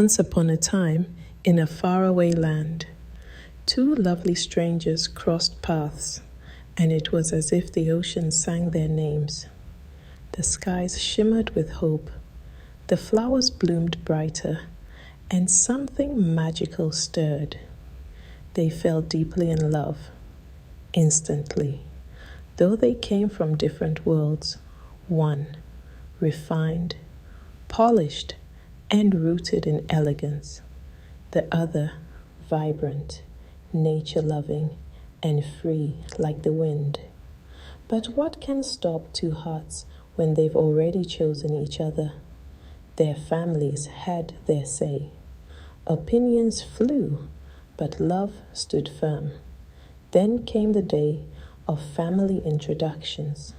Once upon a time, in a faraway land, two lovely strangers crossed paths, and it was as if the ocean sang their names. The skies shimmered with hope, the flowers bloomed brighter, and something magical stirred. They fell deeply in love, instantly. Though they came from different worlds, one, refined, polished, and rooted in elegance. The other, vibrant, nature-loving, and free like the wind. But what can stop two hearts when they've already chosen each other? Their families had their say. Opinions flew, but love stood firm. Then came the day of family introductions.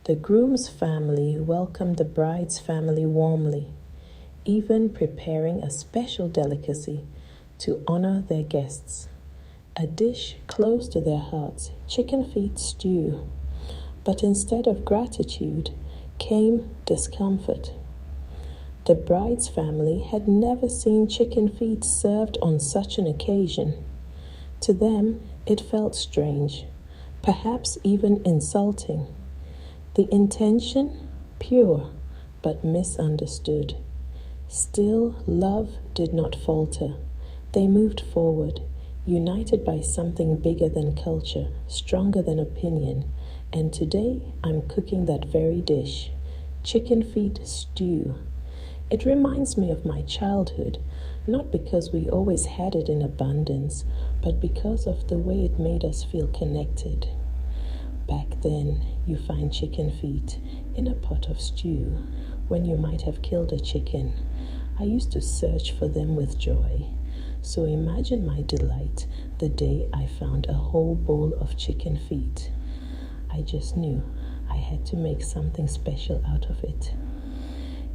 The groom's family welcomed the bride's family warmly, even preparing a special delicacy to honor their guests. A dish close to their hearts, chicken feet stew. But instead of gratitude came discomfort. The bride's family had never seen chicken feet served on such an occasion. To them, it felt strange, perhaps even insulting. The intention, pure, but misunderstood. Still, love did not falter. They moved forward, united by something bigger than culture, stronger than opinion. And today, I'm cooking that very dish, chicken feet stew. It reminds me of my childhood, not because we always had it in abundance, but because of the way it made us feel connected. Back then, you find chicken feet in a pot of stew when you might have killed a chicken. I used to search for them with joy. So imagine my delight the day I found a whole bowl of chicken feet. I just knew I had to make something special out of it.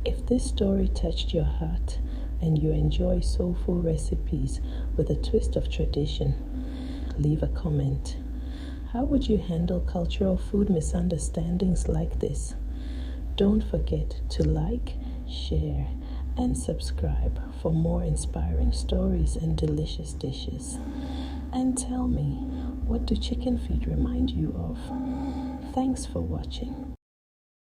If this story touched your heart and you enjoy soulful recipes with a twist of tradition, leave a comment. How would you handle cultural food misunderstandings like this? Don't forget to like, share, and subscribe for more inspiring stories and delicious dishes. And tell me, what do chicken feet remind you of? Thanks for watching.